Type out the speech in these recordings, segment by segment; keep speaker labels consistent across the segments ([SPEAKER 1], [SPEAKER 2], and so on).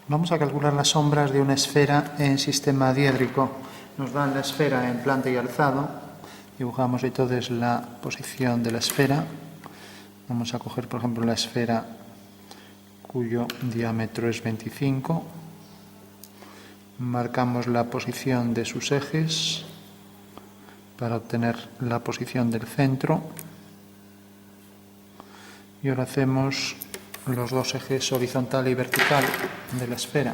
[SPEAKER 1] Vamos a calcular las sombras de una esfera en sistema diédrico. Nos dan la esfera en planta y alzado. Dibujamos entonces la posición de la esfera. Vamos a coger, por ejemplo, la esfera cuyo diámetro es 25. Marcamos la posición de sus ejes para obtener la posición del centro. Y ahora hacemos los dos ejes horizontal y vertical de la esfera.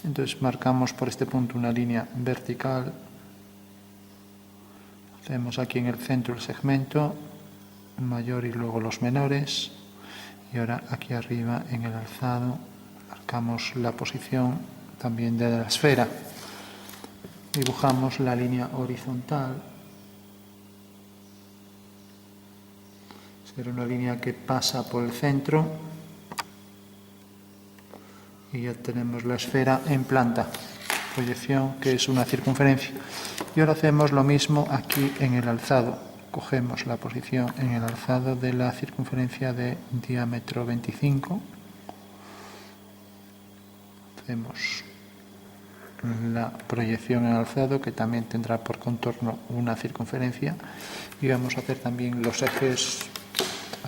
[SPEAKER 1] Entonces marcamos por este punto una línea vertical. Hacemos aquí en el centro el segmento mayor y luego los menores. Y ahora aquí arriba en el alzado marcamos la posición también de la esfera. Dibujamos la línea horizontal. Será una línea que pasa por el centro y ya tenemos la esfera en planta, proyección que es una circunferencia. Y ahora hacemos lo mismo aquí en el alzado. Cogemos la posición en el alzado de la circunferencia de diámetro 25. Hacemos la proyección en alzado, que también tendrá por contorno una circunferencia, y vamos a hacer también los ejes,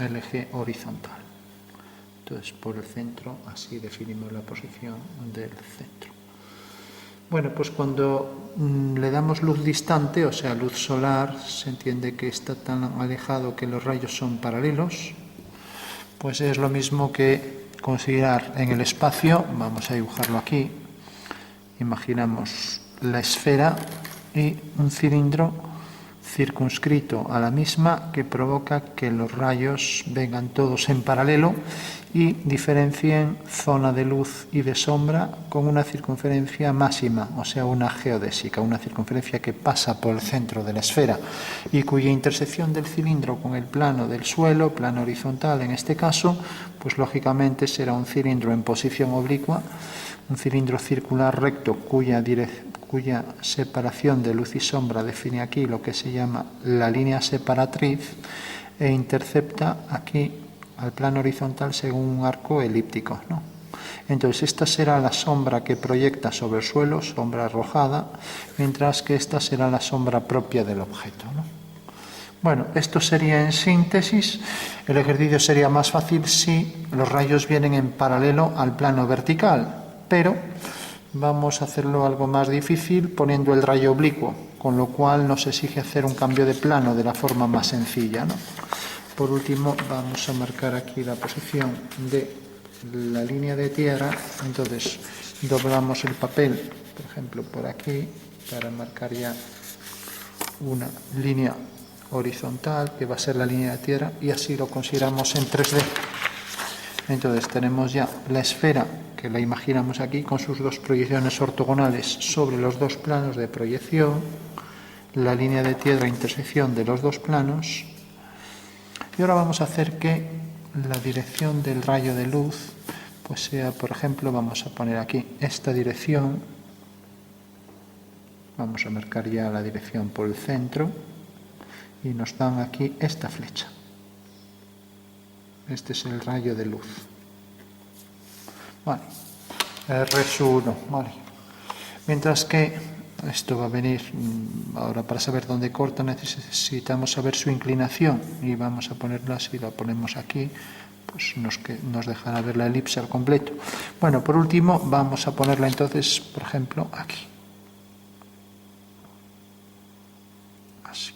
[SPEAKER 1] el eje horizontal. Entonces, por el centro, así definimos la posición del centro. Bueno, pues cuando le damos luz distante, o sea, luz solar, se entiende que está tan alejado que los rayos son paralelos. Pues es lo mismo que considerar en el espacio. Vamos a dibujarlo aquí. Imaginamos la esfera y un cilindro circunscrito a la misma que provoca que los rayos vengan todos en paralelo y diferencien zona de luz y de sombra con una circunferencia máxima, o sea, una geodésica, una circunferencia que pasa por el centro de la esfera y cuya intersección del cilindro con el plano del suelo, plano horizontal en este caso, pues lógicamente será un cilindro en posición oblicua, un cilindro circular recto cuya separación de luz y sombra define aquí lo que se llama la línea separatriz e intercepta aquí al plano horizontal según un arco elíptico, ¿no? Entonces esta será la sombra que proyecta sobre el suelo, sombra arrojada, mientras que esta será la sombra propia del objeto, ¿no? Bueno, esto sería en síntesis. El ejercicio sería más fácil si los rayos vienen en paralelo al plano vertical, pero vamos a hacerlo algo más difícil poniendo el rayo oblicuo, con lo cual nos exige hacer un cambio de plano de la forma más sencilla, ¿no? Por último, vamos a marcar aquí la posición de la línea de tierra. Entonces, doblamos el papel, por ejemplo, por aquí, para marcar ya una línea horizontal, que va a ser la línea de tierra, y así lo consideramos en 3D. Entonces, tenemos ya la esfera, que la imaginamos aquí, con sus dos proyecciones ortogonales sobre los dos planos de proyección, la línea de tierra, intersección de los dos planos. Y ahora vamos a hacer que la dirección del rayo de luz pues sea, por ejemplo, vamos a poner aquí esta dirección. Vamos a marcar ya la dirección por el centro y nos dan aquí esta flecha. Este es el rayo de luz. Vale, R1, vale. Mientras que esto va a venir, ahora para saber dónde corta necesitamos saber su inclinación y vamos a ponerla así, la ponemos aquí, pues nos dejará ver la elipse al completo. Bueno, por último vamos a ponerla entonces, por ejemplo, aquí. Así.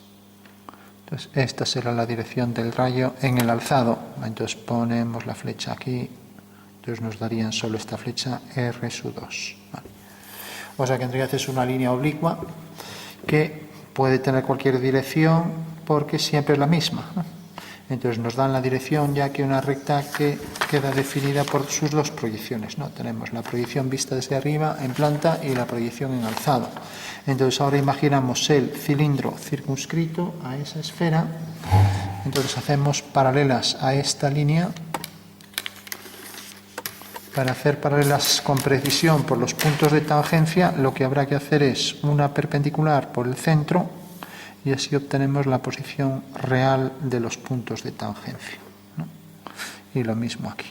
[SPEAKER 1] Entonces esta será la dirección del rayo en el alzado. Entonces ponemos la flecha aquí, entonces nos darían solo esta flecha R2. Vale. O sea que en realidad es una línea oblicua que puede tener cualquier dirección porque siempre es la misma, ¿no? Entonces nos dan la dirección ya que una recta que queda definida por sus dos proyecciones, ¿no? Tenemos la proyección vista desde arriba en planta y la proyección en alzado. Entonces ahora imaginamos el cilindro circunscrito a esa esfera. Entonces hacemos paralelas a esta línea. Para hacer paralelas con precisión por los puntos de tangencia, lo que habrá que hacer es una perpendicular por el centro y así obtenemos la posición real de los puntos de tangencia, ¿no? Y lo mismo aquí.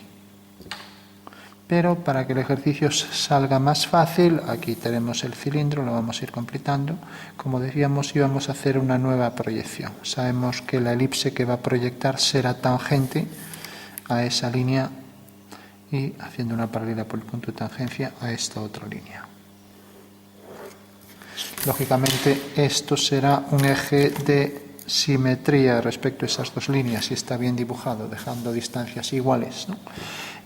[SPEAKER 1] pero para que el ejercicio salga más fácil, aquí tenemos el cilindro, lo vamos a ir completando. Como decíamos, íbamos a hacer una nueva proyección. Sabemos que la elipse que va a proyectar será tangente a esa línea y haciendo una paralela por el punto de tangencia a esta otra línea. Lógicamente, esto será un eje de simetría respecto a esas dos líneas, si está bien dibujado, dejando distancias iguales, ¿no?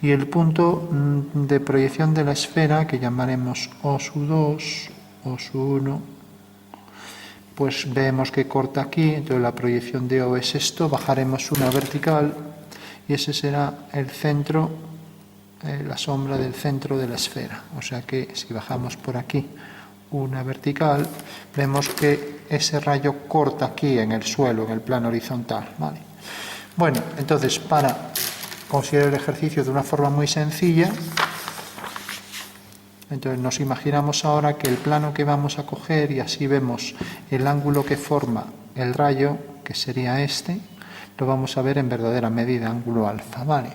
[SPEAKER 1] Y el punto de proyección de la esfera, que llamaremos OSU2, OSU1, pues vemos que corta aquí, entonces la proyección de O es esto, bajaremos una vertical y ese será el centro, la sombra del centro de la esfera. O sea que si bajamos por aquí una vertical, vemos que ese rayo corta aquí en el suelo, en el plano horizontal, ¿vale? Bueno, entonces para considerar el ejercicio de una forma muy sencilla, entonces nos imaginamos ahora que el plano que vamos a coger, y así vemos el ángulo que forma el rayo, que sería este, lo vamos a ver en verdadera medida, ángulo alfa, ¿vale?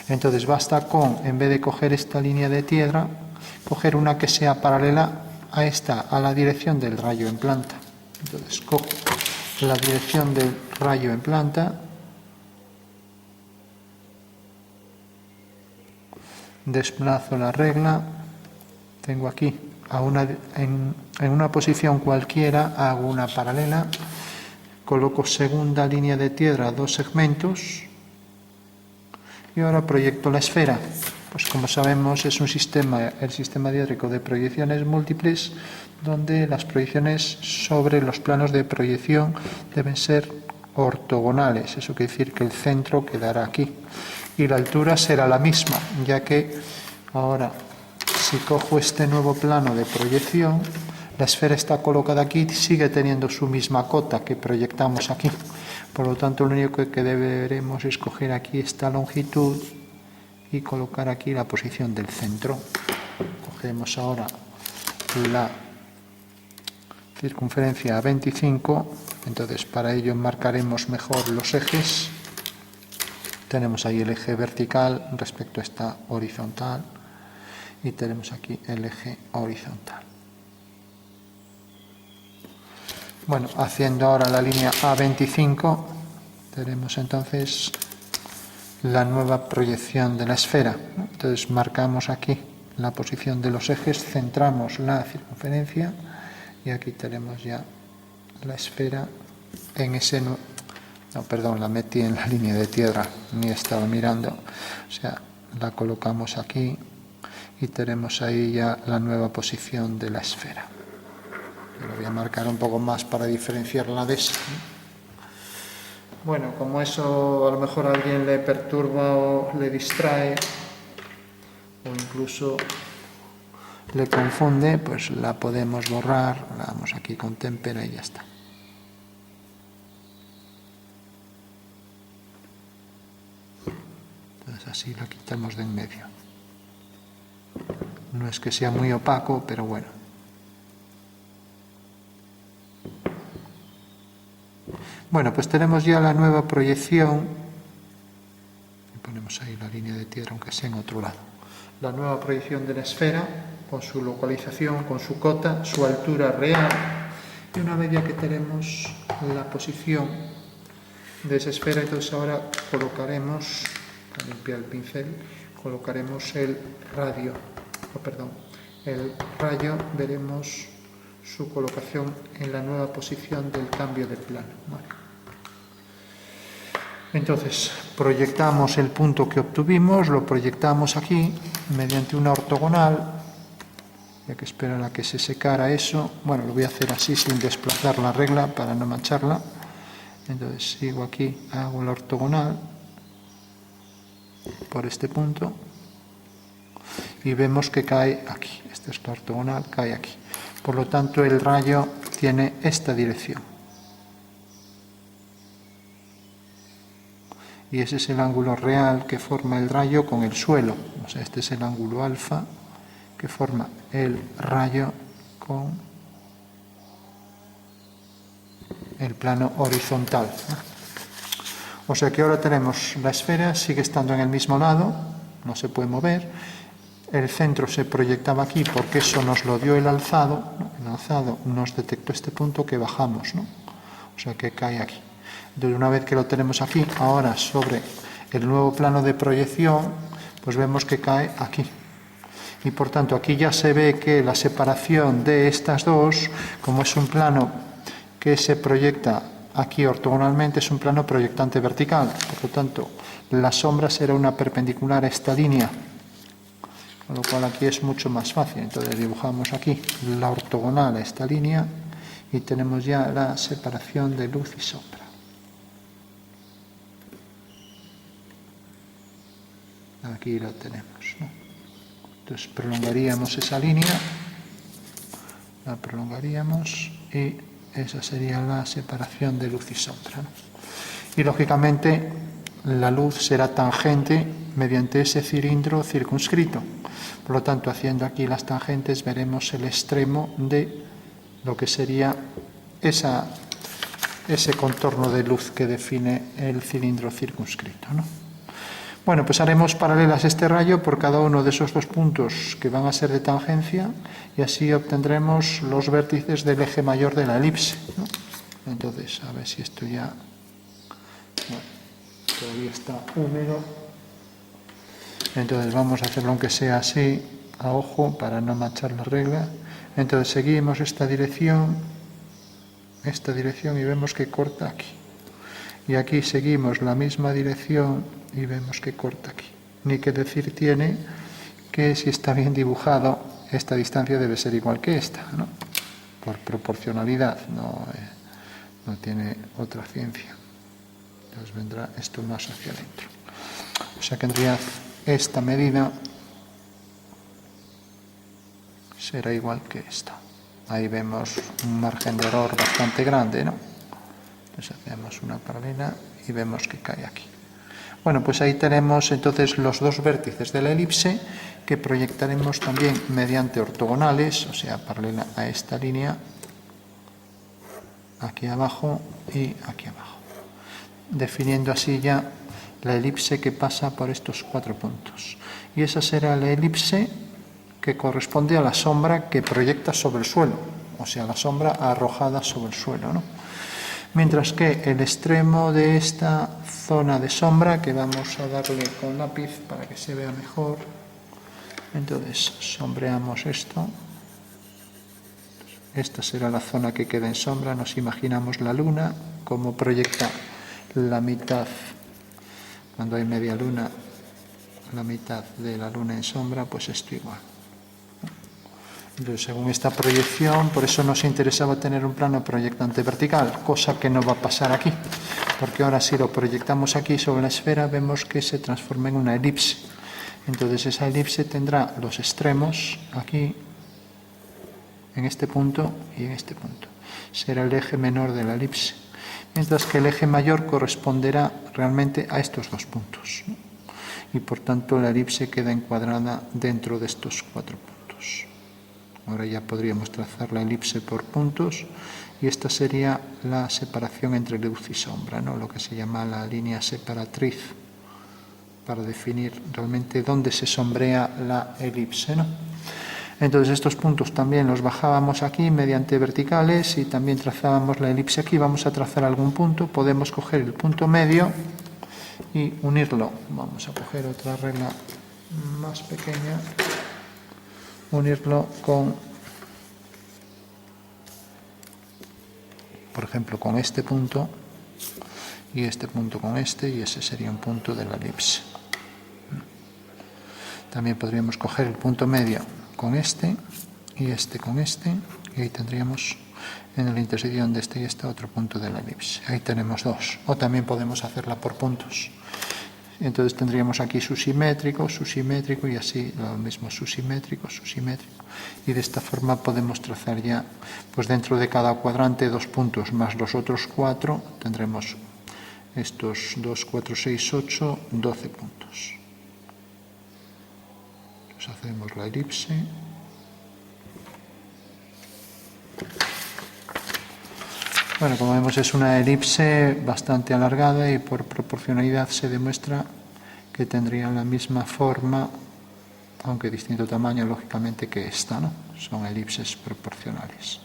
[SPEAKER 1] Entonces basta con, en vez de coger esta línea de tierra, coger una que sea paralela a esta, a la dirección del rayo en planta. Entonces cojo la dirección del rayo en planta, desplazo la regla, tengo aquí en una posición cualquiera, hago una paralela, coloco segunda línea de tierra, dos segmentos, y ahora proyecto la esfera. Pues como sabemos es un sistema, el sistema diédrico de proyecciones múltiples, donde las proyecciones sobre los planos de proyección deben ser ortogonales. Eso quiere decir que el centro quedará aquí y la altura será la misma, ya que ahora si cojo este nuevo plano de proyección, la esfera está colocada aquí y sigue teniendo su misma cota que proyectamos aquí. Por lo tanto, lo único que deberemos es coger aquí esta longitud y colocar aquí la posición del centro. Cogemos ahora la circunferencia a 25, entonces para ello marcaremos mejor los ejes. Tenemos ahí el eje vertical respecto a esta horizontal y tenemos aquí el eje horizontal. Bueno, haciendo ahora la línea A25, tenemos entonces la nueva proyección de la esfera. Entonces marcamos aquí la posición de los ejes, centramos la circunferencia y aquí tenemos ya la esfera en ese... No, perdón, la metí en la línea de tierra, ni estaba mirando. O sea, la colocamos aquí y tenemos ahí ya la nueva posición de la esfera. Lo voy a marcar un poco más para diferenciarla de esa. Bueno, como eso a lo mejor a alguien le perturba o le distrae o incluso le confunde, pues la podemos borrar, la damos aquí con témpera y ya está. Entonces así la quitamos de en medio. No es que sea muy opaco, pero bueno. Bueno, pues tenemos ya la nueva proyección, y ponemos ahí la línea de tierra aunque sea en otro lado, la nueva proyección de la esfera con su localización, con su cota, su altura real, y una vez ya que tenemos la posición de esa esfera, entonces ahora colocaremos, para limpiar el pincel, colocaremos el radio, el rayo, veremos su colocación en la nueva posición del cambio de plano. Vale. Entonces, proyectamos el punto que obtuvimos, lo proyectamos aquí mediante una ortogonal, ya que esperar a que se secara eso. Bueno, lo voy a hacer así sin desplazar la regla para no mancharla. Entonces sigo aquí, hago la ortogonal por este punto y vemos que cae aquí. Esta es la ortogonal, cae aquí. Por lo tanto, el rayo tiene esta dirección. Y ese es el ángulo real que forma el rayo con el suelo. O sea, este es el ángulo alfa que forma el rayo con el plano horizontal. O sea que ahora tenemos la esfera, sigue estando en el mismo lado, no se puede mover, el centro se proyectaba aquí porque eso nos lo dio el alzado, ¿no? El alzado nos detectó este punto que bajamos, ¿no? O sea que cae aquí. Entonces, una vez que lo tenemos aquí, ahora sobre el nuevo plano de proyección, pues vemos que cae aquí. Y por tanto, aquí ya se ve que la separación de estas dos, como es un plano que se proyecta aquí ortogonalmente, es un plano proyectante vertical. Por lo tanto, la sombra será una perpendicular a esta línea. Con lo cual aquí es mucho más fácil. Entonces dibujamos aquí la ortogonal a esta línea y tenemos ya la separación de luz y sombra. Aquí lo tenemos, ¿no? Entonces prolongaríamos esa línea, la prolongaríamos y esa sería la separación de luz y sombra, ¿no? Y lógicamente la luz será tangente mediante ese cilindro circunscrito. Por lo tanto, haciendo aquí las tangentes veremos el extremo de lo que sería ese contorno de luz que define el cilindro circunscrito, ¿no? Bueno, pues haremos paralelas este rayo por cada uno de esos dos puntos que van a ser de tangencia y así obtendremos los vértices del eje mayor de la elipse, ¿no? Entonces, a ver si esto ya... Bueno, todavía está húmedo. Entonces vamos a hacerlo aunque sea así, a ojo, para no manchar la regla. Entonces seguimos esta dirección y vemos que corta aquí. Y aquí seguimos la misma dirección y vemos que corta aquí. Ni que decir tiene que si está bien dibujado, esta distancia debe ser igual que esta, ¿no? Por proporcionalidad, no tiene otra ciencia. Entonces vendrá esto más hacia adentro. O sea que en realidad esta medida será igual que esta. Ahí vemos un margen de error bastante grande, ¿no? Entonces hacemos una paralela y vemos que cae aquí. Bueno, pues ahí tenemos entonces los dos vértices de la elipse que proyectaremos también mediante ortogonales, o sea, paralela a esta línea, aquí abajo y aquí abajo, definiendo así ya la elipse que pasa por estos 4 puntos. Y esa será la elipse que corresponde a la sombra que proyecta sobre el suelo, o sea, la sombra arrojada sobre el suelo, ¿no? Mientras que el extremo de esta zona de sombra, que vamos a darle con lápiz para que se vea mejor, entonces sombreamos esto. Esta será la zona que queda en sombra. Nos imaginamos la luna, como proyecta la mitad, cuando hay media luna, la mitad de la luna en sombra, pues esto igual. Entonces, según esta proyección, por eso nos interesaba tener un plano proyectante vertical, cosa que no va a pasar aquí, porque ahora si lo proyectamos aquí sobre la esfera, vemos que se transforma en una elipse. Entonces esa elipse tendrá los extremos aquí, en este punto y en este punto. Será el eje menor de la elipse, mientras que el eje mayor corresponderá realmente a estos dos puntos, ¿no? Y por tanto la elipse queda encuadrada dentro de estos 4 puntos. Ahora ya podríamos trazar la elipse por puntos y esta sería la separación entre luz y sombra, ¿no? Lo que se llama la línea separatriz, para definir realmente dónde se sombrea la elipse, ¿no? Entonces estos puntos también los bajábamos aquí mediante verticales y también trazábamos la elipse aquí. Vamos a trazar algún punto, podemos coger el punto medio y unirlo. Vamos a coger otra regla más pequeña, unirlo con, por ejemplo, con este punto y este punto con este, y ese sería un punto de la elipse. También podríamos coger el punto medio con este y este con este, y ahí tendríamos en la intersección de este y este otro punto de la elipse. Ahí tenemos dos. O también podemos hacerla por puntos. Entonces tendríamos aquí su simétrico, y así lo mismo, su simétrico. Y de esta forma podemos trazar ya, pues dentro de cada cuadrante 2 puntos más los otros 4, tendremos estos 2, 4, 6, 8, 12 puntos. Entonces hacemos la elipse. Bueno, como vemos es una elipse bastante alargada y por proporcionalidad se demuestra que tendría la misma forma aunque distinto tamaño, lógicamente, que esta, ¿no? Son elipses proporcionales.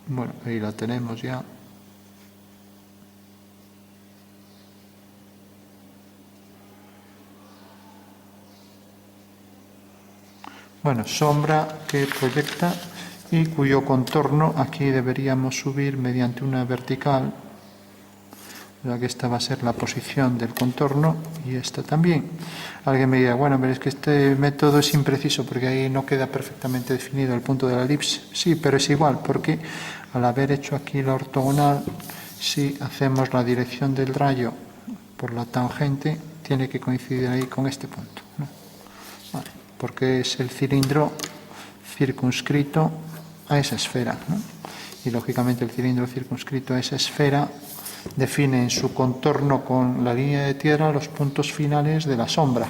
[SPEAKER 1] Bueno, ahí la tenemos ya. Bueno, sombra que proyecta y cuyo contorno aquí deberíamos subir mediante una vertical, ya que esta va a ser la posición del contorno y esta también. Alguien me dirá, bueno, pero es que este método es impreciso porque ahí no queda perfectamente definido el punto de la elipse. Sí, pero es igual porque al haber hecho aquí la ortogonal, si hacemos la dirección del rayo por la tangente, tiene que coincidir ahí con este punto, ¿no? Vale, porque es el cilindro circunscrito a esa esfera, ¿no? Y lógicamente el cilindro circunscrito a esa esfera define en su contorno con la línea de tierra los puntos finales de la sombra,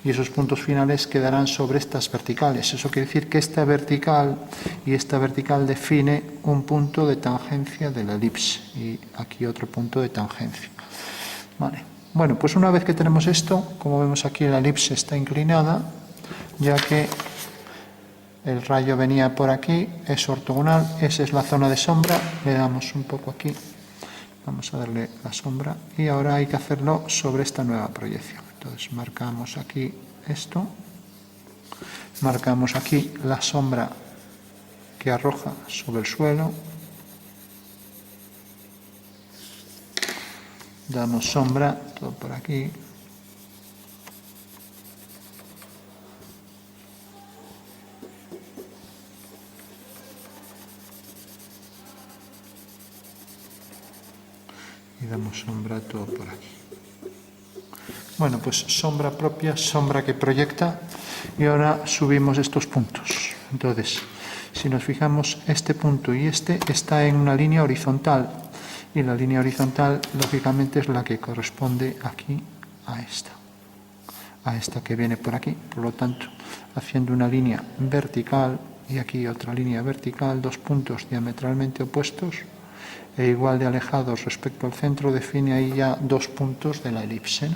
[SPEAKER 1] y esos puntos finales quedarán sobre estas verticales. Eso quiere decir que esta vertical y esta vertical define un punto de tangencia de la elipse y aquí otro punto de tangencia. Vale. Bueno, pues una vez que tenemos esto, como vemos aquí la elipse está inclinada, ya que el rayo venía por aquí, es ortogonal, esa es la zona de sombra, le damos un poco aquí. Vamos a darle la sombra y ahora hay que hacerlo sobre esta nueva proyección. Entonces marcamos aquí esto, marcamos aquí la sombra que arroja sobre el suelo, damos sombra, todo por aquí. Y damos sombra todo por aquí. Bueno, pues sombra propia, sombra que proyecta, y ahora subimos estos puntos. Entonces, si nos fijamos, este punto y este está en una línea horizontal, y la línea horizontal, lógicamente, es la que corresponde aquí a esta que viene por aquí. Por lo tanto, haciendo una línea vertical y aquí otra línea vertical, dos puntos diametralmente opuestos e igual de alejados respecto al centro, define ahí ya dos puntos de la elipse, ¿no?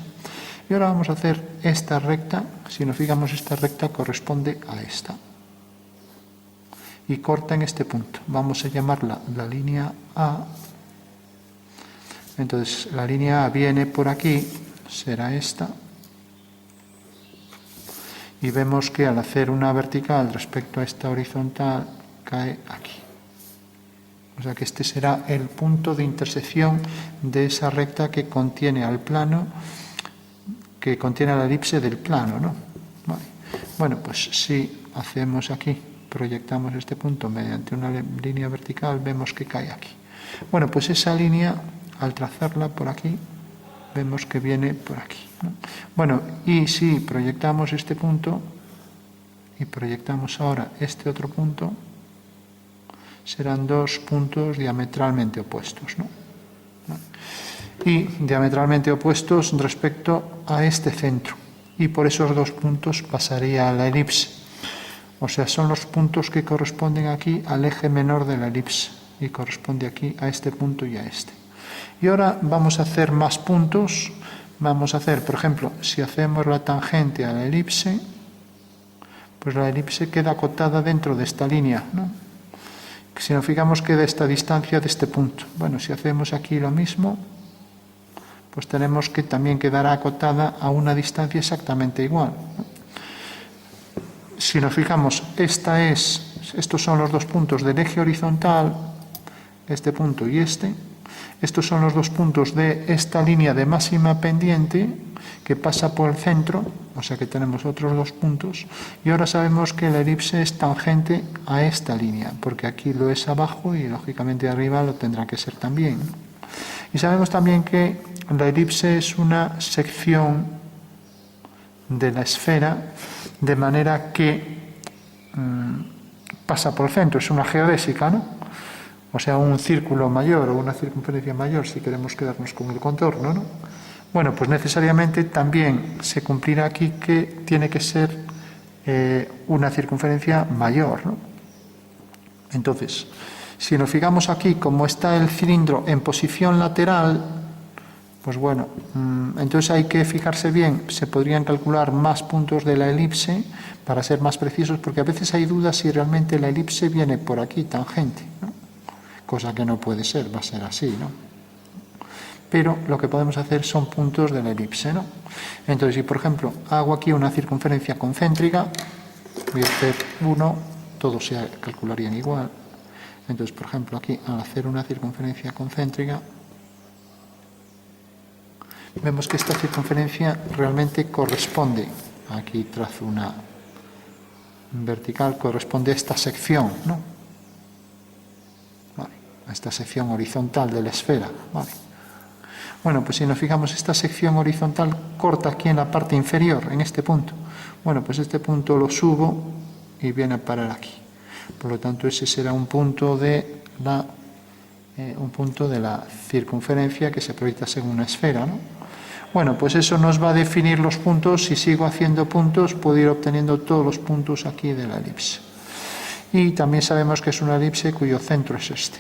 [SPEAKER 1] Y ahora vamos a hacer esta recta. Si nos fijamos, esta recta corresponde a esta y corta en este punto. Vamos a llamarla la línea A. Entonces la línea A viene por aquí, será esta, y vemos que al hacer una vertical respecto a esta horizontal cae aquí. O sea que este será el punto de intersección de esa recta que contiene al plano, que contiene la elipse del plano, ¿no? Vale. Bueno, pues si hacemos aquí, proyectamos este punto mediante una línea vertical, vemos que cae aquí. Bueno, pues esa línea, al trazarla por aquí, vemos que viene por aquí, ¿no? Bueno, y si proyectamos este punto y proyectamos ahora este otro punto, serán dos puntos diametralmente opuestos, ¿no? Y diametralmente opuestos respecto a este centro. Y por esos dos puntos pasaría a la elipse. O sea, son los puntos que corresponden aquí al eje menor de la elipse. Y corresponde aquí a este punto y a este. Y ahora vamos a hacer más puntos. Vamos a hacer, por ejemplo, si hacemos la tangente a la elipse, pues la elipse queda acotada dentro de esta línea, ¿no? Si nos fijamos, queda esta distancia de este punto. Bueno, si hacemos aquí lo mismo, pues tenemos que también quedará acotada a una distancia exactamente igual. Si nos fijamos, estos son los dos puntos del eje horizontal, este punto y este. Estos son los dos puntos de esta línea de máxima pendiente que pasa por el centro, o sea que tenemos otros dos puntos, y ahora sabemos que la elipse es tangente a esta línea, porque aquí lo es abajo y lógicamente arriba lo tendrá que ser también, ¿no? Y sabemos también que la elipse es una sección de la esfera, de manera que pasa por el centro, es una geodésica, ¿no? O sea, un círculo mayor o una circunferencia mayor si queremos quedarnos con el contorno, ¿no? Bueno, pues necesariamente también se cumplirá aquí que tiene que ser una circunferencia mayor, ¿no? Entonces, si nos fijamos aquí, como está el cilindro en posición lateral, Pues bueno, entonces hay que fijarse bien, se podrían calcular más puntos de la elipse para ser más precisos, porque a veces hay dudas si realmente la elipse viene por aquí, tangente, ¿no? Cosa que no puede ser, va a ser así, ¿no? Pero lo que podemos hacer son puntos de la elipse, ¿no? Entonces, si por ejemplo hago aquí una circunferencia concéntrica, voy a hacer 1, todos se calcularían igual. Entonces, por ejemplo, aquí al hacer una circunferencia concéntrica, vemos que esta circunferencia realmente corresponde, aquí trazo una vertical, corresponde a esta sección, ¿no? Vale, a esta sección horizontal de la esfera, ¿vale? Bueno, pues si nos fijamos, esta sección horizontal corta aquí en la parte inferior, en este punto. Bueno, pues este punto lo subo y viene a parar aquí. Por lo tanto, ese será un punto de la circunferencia que se proyecta según una esfera, ¿no? Bueno, pues eso nos va a definir los puntos. Si sigo haciendo puntos, puedo ir obteniendo todos los puntos aquí de la elipse. Y también sabemos que es una elipse cuyo centro es este,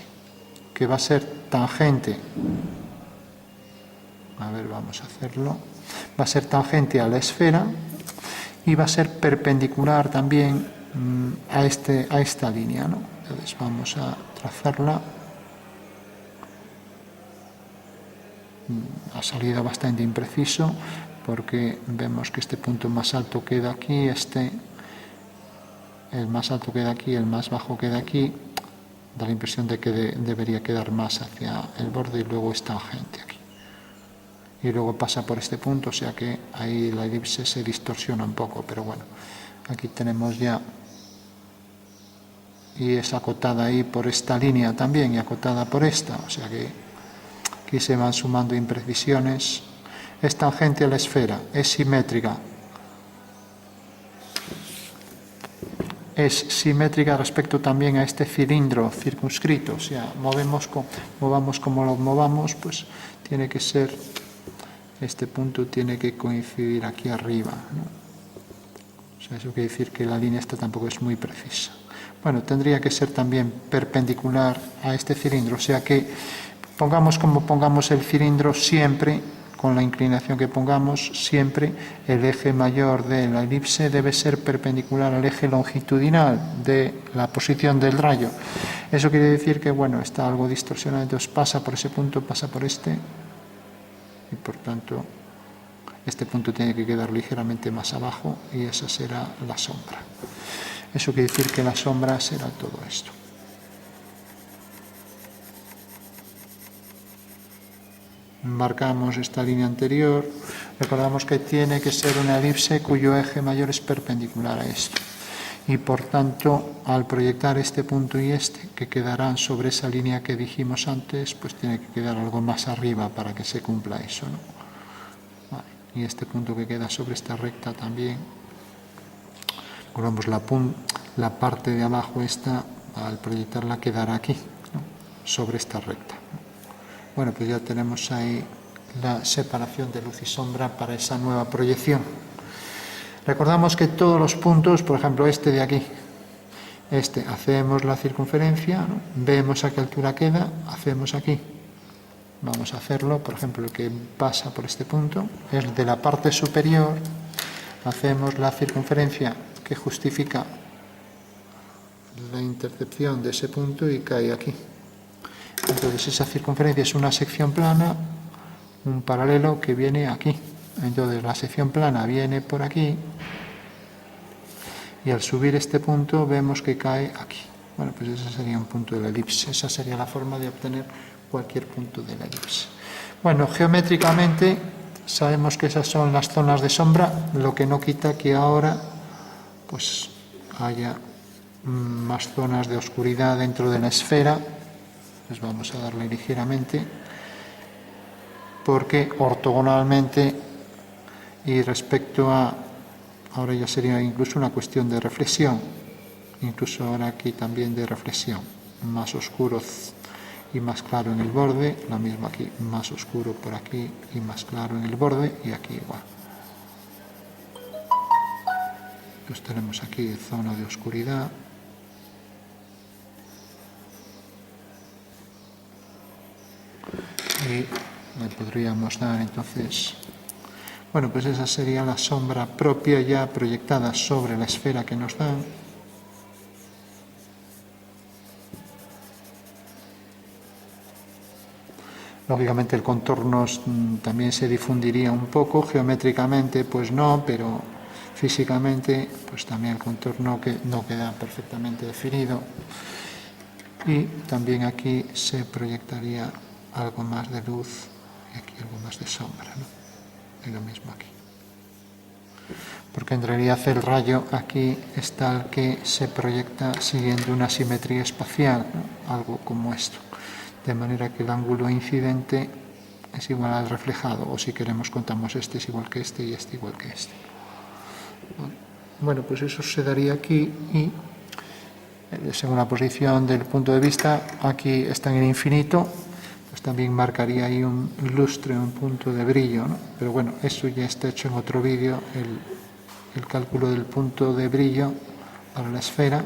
[SPEAKER 1] que va a ser tangente. A ver, vamos a hacerlo. Va a ser tangente a la esfera y va a ser perpendicular también a esta línea, ¿no? Entonces vamos a trazarla. Ha salido bastante impreciso porque vemos que este punto más alto queda aquí, el más alto queda aquí, el más bajo queda aquí. Da la impresión de que debería quedar más hacia el borde y luego es tangente aquí. Y luego pasa por este punto, o sea que ahí la elipse se distorsiona un poco, pero bueno, aquí tenemos ya, y es acotada ahí por esta línea también y acotada por esta, o sea que aquí se van sumando imprecisiones. Es tangente a la esfera, es simétrica. Es simétrica respecto también a este cilindro circunscrito, o sea, movamos como lo movamos, pues tiene que ser, este punto tiene que coincidir aquí arriba, ¿no? O sea, eso quiere decir que la línea esta tampoco es muy precisa. Bueno, tendría que ser también perpendicular a este cilindro, o sea que pongamos como pongamos el cilindro, siempre, con la inclinación que pongamos, siempre el eje mayor de la elipse debe ser perpendicular al eje longitudinal de la posición del rayo. Eso quiere decir que, bueno, está algo distorsionado, entonces pasa por ese punto, pasa por este, y por tanto este punto tiene que quedar ligeramente más abajo y esa será la sombra. Eso quiere decir que la sombra será todo esto. Marcamos esta línea anterior, recordamos que tiene que ser una elipse cuyo eje mayor es perpendicular a esto. Y por tanto, al proyectar este punto y este, que quedarán sobre esa línea que dijimos antes, pues tiene que quedar algo más arriba para que se cumpla eso, ¿no? Vale. Y este punto que queda sobre esta recta también, recordamos la parte de abajo esta, al proyectarla quedará aquí, ¿no? Sobre esta recta. Bueno, pues ya tenemos ahí la separación de luz y sombra para esa nueva proyección. Recordamos que todos los puntos, por ejemplo este de aquí, hacemos la circunferencia, ¿no? Vemos a qué altura queda, hacemos aquí. Vamos a hacerlo, por ejemplo, el que pasa por este punto es de la parte superior, hacemos la circunferencia que justifica la intercepción de ese punto y cae aquí. Entonces esa circunferencia es una sección plana, un paralelo que viene aquí. Entonces la sección plana viene por aquí y al subir este punto vemos que cae aquí. Bueno, pues ese sería un punto de la elipse. Esa sería la forma de obtener cualquier punto de la elipse. Bueno, geométricamente sabemos que esas son las zonas de sombra, lo que no quita que ahora pues haya más zonas de oscuridad dentro de la esfera. Pues vamos a darle ligeramente, porque ortogonalmente y respecto a, ahora ya sería incluso una cuestión de reflexión, incluso ahora aquí también de reflexión, más oscuro y más claro en el borde, lo mismo aquí, más oscuro por aquí y más claro en el borde, y aquí igual. Pues tenemos aquí zona de oscuridad. Y me podríamos dar. Entonces, bueno, pues esa sería la sombra propia ya proyectada sobre la esfera que nos dan. Lógicamente el contorno también se difundiría un poco, geométricamente pues no, pero físicamente pues también el contorno no queda perfectamente definido. Y también aquí se proyectaría algo más de luz y aquí algo más de sombra, ¿no? Y lo mismo aquí. Porque en realidad el rayo aquí es tal que se proyecta siguiendo una simetría espacial, ¿no? Algo como esto. De manera que el ángulo incidente es igual al reflejado, o si queremos contamos este es igual que este y este igual que este. Bueno, pues eso se daría aquí y según la posición del punto de vista, aquí está en el infinito, pues también marcaría ahí un lustre, un punto de brillo, ¿no? Pero bueno, eso ya está hecho en otro vídeo, el cálculo del punto de brillo para la esfera,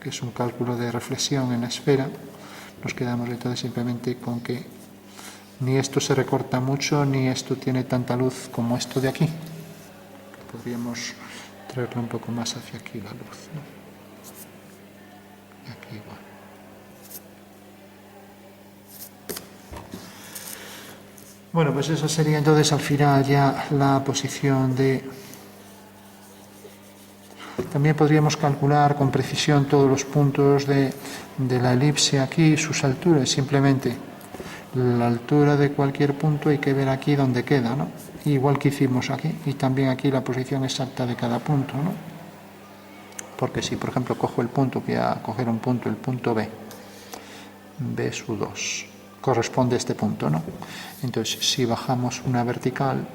[SPEAKER 1] que es un cálculo de reflexión en la esfera. Nos quedamos entonces simplemente con que ni esto se recorta mucho, ni esto tiene tanta luz como esto de aquí. Podríamos traerlo un poco más hacia aquí la luz, ¿no? Y aquí igual. Bueno, pues eso sería entonces al final ya la posición de... También podríamos calcular con precisión todos los puntos de la elipse aquí, sus alturas, simplemente la altura de cualquier punto hay que ver aquí dónde queda, ¿no? Igual que hicimos aquí, y también aquí la posición exacta de cada punto, ¿no? Porque si, por ejemplo, cojo el punto, voy a coger un punto, el punto B, B sub 2, corresponde a este punto, ¿no? Entonces, si bajamos una vertical,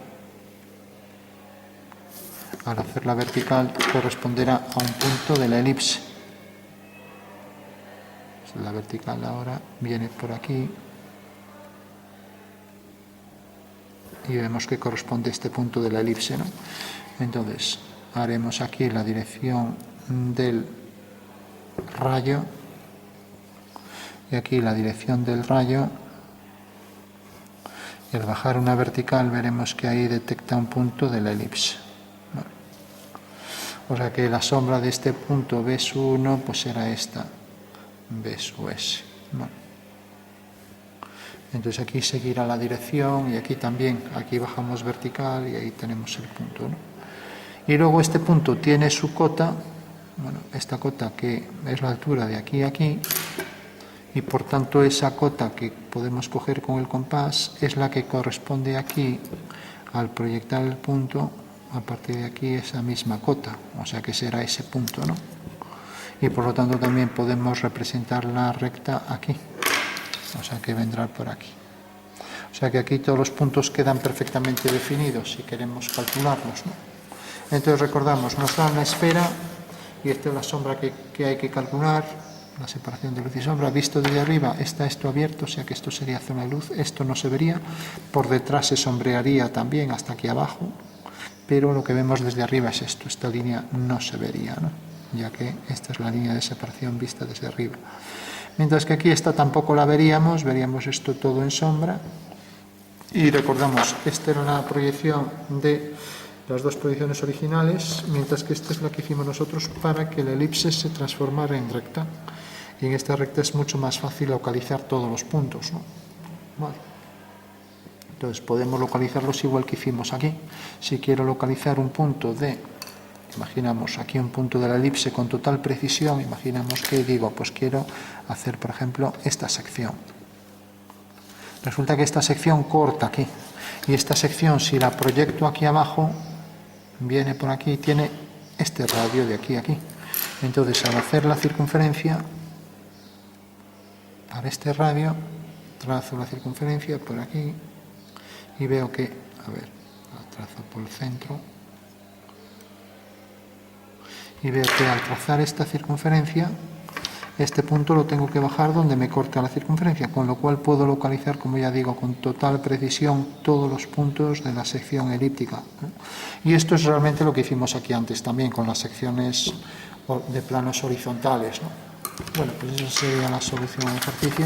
[SPEAKER 1] al hacer la vertical corresponderá a un punto de la elipse. La vertical ahora viene por aquí y vemos que corresponde a este punto de la elipse, ¿no? Entonces, haremos aquí la dirección del rayo y aquí la dirección del rayo, y al bajar una vertical veremos que ahí detecta un punto de la elipse. O sea que la sombra de este punto B sub 1 pues será esta, B sub S. ¿No? Entonces aquí seguirá la dirección y aquí también, aquí bajamos vertical y ahí tenemos el punto, ¿no? Y luego este punto tiene su cota, bueno, esta cota que es la altura de aquí a aquí, y por tanto esa cota que podemos coger con el compás es la que corresponde aquí al proyectar el punto. A partir de aquí esa misma cota, o sea que será ese punto, ¿no? Y por lo tanto también podemos representar la recta aquí, o sea que vendrá por aquí. O sea que aquí todos los puntos quedan perfectamente definidos si queremos calcularlos, ¿no? Entonces recordamos, nos da una esfera y esta es la sombra que hay que calcular, la separación de luz y sombra. Visto desde arriba está esto abierto, o sea que esto sería zona de luz, esto no se vería, por detrás se sombrearía también hasta aquí abajo. Pero lo que vemos desde arriba es esto, esta línea no se vería, ¿no? Ya que esta es la línea de separación vista desde arriba. Mientras que aquí esta tampoco la veríamos esto todo en sombra. Y recordamos, esta era la proyección de las dos proyecciones originales, mientras que esta es la que hicimos nosotros para que la elipse se transformara en recta. Y en esta recta es mucho más fácil localizar todos los puntos, ¿no? Vale. Entonces podemos localizarlos igual que hicimos aquí. Si quiero localizar un punto imaginamos aquí un punto de la elipse con total precisión, imaginamos que digo, pues quiero hacer, por ejemplo, esta sección. Resulta que esta sección corta aquí. Y esta sección, si la proyecto aquí abajo, viene por aquí y tiene este radio de aquí a aquí. Entonces, al hacer la circunferencia, para este radio, trazo la circunferencia por aquí, y veo que, a ver, la trazo por el centro, y veo que al trazar esta circunferencia, este punto lo tengo que bajar donde me corta la circunferencia, con lo cual puedo localizar, como ya digo, con total precisión todos los puntos de la sección elíptica, ¿no? Y esto es realmente lo que hicimos aquí antes también con las secciones de planos horizontales, ¿no? Bueno, pues esa sería la solución al ejercicio,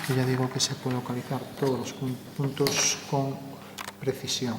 [SPEAKER 1] que ya digo que se puede localizar todos los puntos con precisión.